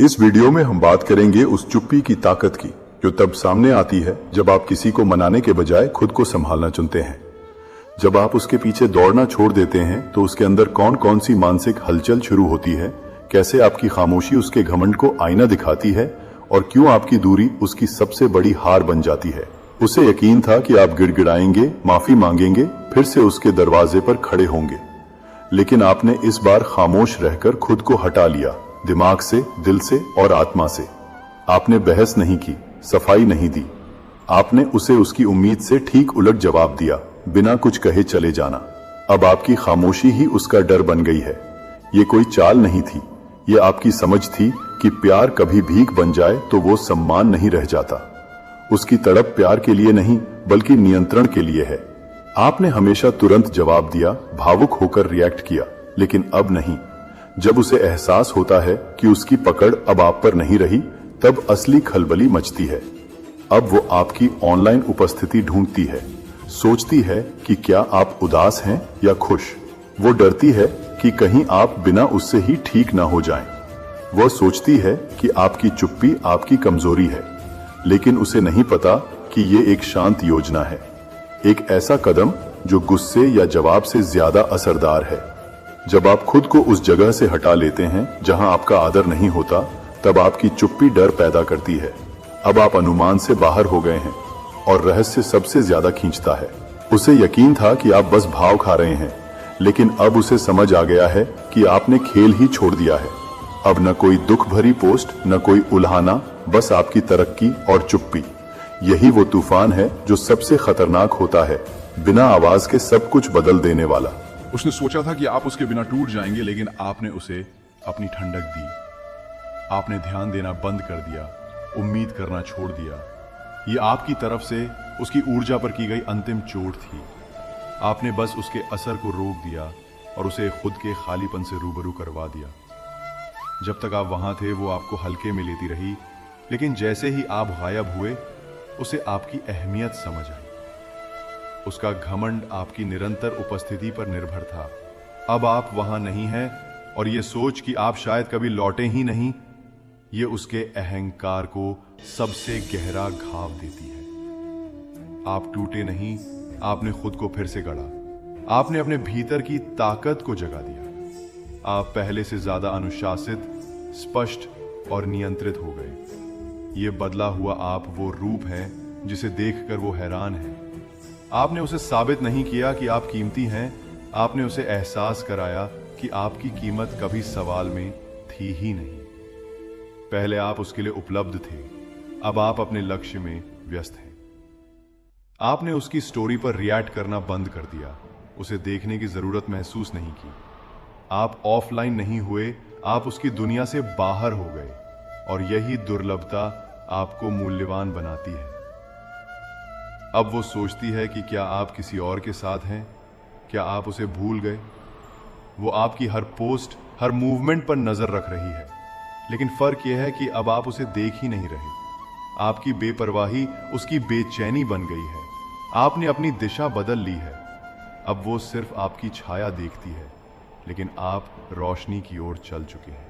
इस वीडियो में हम बात करेंगे उस चुप्पी की ताकत की जो तब सामने आती है जब आप किसी को मनाने के बजाय खुद को संभालना चुनते हैं। जब आप उसके पीछे दौड़ना छोड़ देते हैं तो उसके अंदर कौन कौन सी मानसिक हलचल शुरू होती है, कैसे आपकी खामोशी उसके घमंड को आईना दिखाती है और क्यों आपकी दूरी उसकी सबसे बड़ी हार बन जाती है। उसे यकीन था कि आप गिड़गिड़ाएंगे, माफी मांगेंगे, फिर से उसके दरवाजे पर खड़े होंगे, लेकिन आपने इस बार खामोश रहकर खुद को हटा लिया, दिमाग से, दिल से और आत्मा से। आपने बहस नहीं की, सफाई नहीं दी, आपने उसे उसकी उम्मीद से ठीक उलट जवाब दिया, बिना कुछ कहे चले जाना। अब आपकी खामोशी ही उसका डर बन गई है। ये कोई चाल नहीं थी, ये आपकी समझ थी कि प्यार कभी भीख बन जाए तो वो सम्मान नहीं रह जाता। उसकी तड़प प्यार के लिए नहीं बल्कि नियंत्रण के लिए है। आपने हमेशा तुरंत जवाब दिया, भावुक होकर रिएक्ट किया, लेकिन अब नहीं। जब उसे एहसास होता है कि उसकी पकड़ अब आप पर नहीं रही, तब असली खलबली मचती है। अब वो आपकी ऑनलाइन उपस्थिति ढूंढती है, सोचती है कि क्या आप उदास हैं या खुश। वो डरती है कि कहीं आप बिना उससे ही ठीक ना हो जाएं। वो सोचती है कि आपकी चुप्पी आपकी कमजोरी है, लेकिन उसे नहीं पता कि ये एक शांत योजना है, एक ऐसा कदम जो गुस्से या जवाब से ज्यादा असरदार है। जब आप खुद को उस जगह से हटा लेते हैं जहां आपका आदर नहीं होता, तब आपकी चुप्पी डर पैदा करती है। अब आप अनुमान से बाहर हो गए हैं और रहस्य सबसे ज्यादा खींचता है। उसे यकीन था कि आप बस भाव खा रहे हैं, लेकिन अब उसे समझ आ गया है कि आपने खेल ही छोड़ दिया है। अब न कोई दुख भरी पोस्ट, न कोई उल्हाना, बस आपकी तरक्की और चुप्पी। यही वो तूफान है जो सबसे खतरनाक होता है, बिना आवाज के सब कुछ बदल देने वाला। उसने सोचा था कि आप उसके बिना टूट जाएंगे, लेकिन आपने उसे अपनी ठंडक दी। आपने ध्यान देना बंद कर दिया, उम्मीद करना छोड़ दिया। ये आपकी तरफ से उसकी ऊर्जा पर की गई अंतिम चोट थी। आपने बस उसके असर को रोक दिया और उसे खुद के खालीपन से रूबरू करवा दिया। जब तक आप वहां थे वो आपको हल्के में लेती रही, लेकिन जैसे ही आप गायब हुए उसे आपकी अहमियत समझ आई। उसका घमंड आपकी निरंतर उपस्थिति पर निर्भर था। अब आप वहां नहीं हैं और ये सोच कि आप शायद कभी लौटे ही नहीं, ये उसके अहंकार को सबसे गहरा घाव देती है। आप टूटे नहीं, आपने खुद को फिर से गढ़ा। आपने अपने भीतर की ताकत को जगा दिया। आप पहले से ज्यादा अनुशासित, स्पष्ट और नियंत्रित हो गए। ये बदला हुआ आप वो रूप है जिसे देखकर वो हैरान है। आपने उसे साबित नहीं किया कि आप कीमती हैं, आपने उसे एहसास कराया कि आपकी कीमत कभी सवाल में थी ही नहीं। पहले आप उसके लिए उपलब्ध थे, अब आप अपने लक्ष्य में व्यस्त हैं। आपने उसकी स्टोरी पर रिएक्ट करना बंद कर दिया, उसे देखने की जरूरत महसूस नहीं की। आप ऑफलाइन नहीं हुए, आप उसकी दुनिया से बाहर हो गए, और यही दुर्लभता आपको मूल्यवान बनाती है। अब वो सोचती है कि क्या आप किसी और के साथ हैं, क्या आप उसे भूल गए। वो आपकी हर पोस्ट, हर मूवमेंट पर नजर रख रही है, लेकिन फर्क यह है कि अब आप उसे देख ही नहीं रहे। आपकी बेपरवाही उसकी बेचैनी बन गई है। आपने अपनी दिशा बदल ली है। अब वो सिर्फ आपकी छाया देखती है, लेकिन आप रोशनी की ओर चल चुके हैं।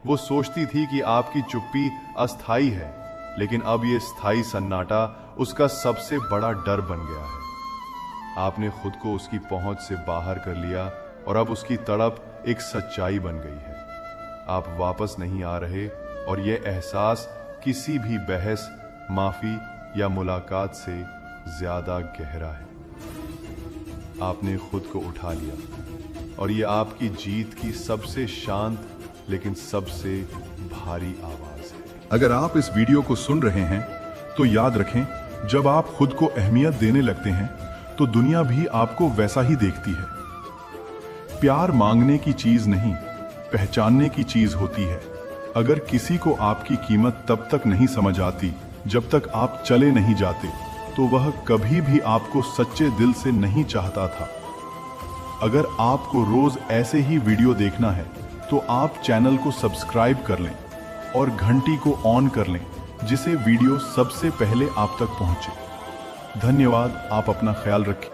वो सोचती थी कि आपकी चुप्पी अस्थाई है, लेकिन अब ये स्थायी सन्नाटा उसका सबसे बड़ा डर बन गया है। आपने खुद को उसकी पहुंच से बाहर कर लिया और अब उसकी तड़प एक सच्चाई बन गई है। आप वापस नहीं आ रहे और यह एहसास किसी भी बहस, माफी या मुलाकात से ज्यादा गहरा है। आपने खुद को उठा लिया और यह आपकी जीत की सबसे शांत लेकिन सबसे भारी आवाज है। अगर आप इस वीडियो को सुन रहे हैं तो याद रखें, जब आप खुद को अहमियत देने लगते हैं तो दुनिया भी आपको वैसा ही देखती है। प्यार मांगने की चीज नहीं, पहचानने की चीज होती है। अगर किसी को आपकी कीमत तब तक नहीं समझ आती जब तक आप चले नहीं जाते, तो वह कभी भी आपको सच्चे दिल से नहीं चाहता था। अगर आपको रोज ऐसे ही वीडियो देखना है तो आप चैनल को सब्सक्राइब कर लें और घंटी को ऑन कर लें, जिसे वीडियो सबसे पहले आप तक पहुंचे। धन्यवाद। आप अपना ख्याल रखें।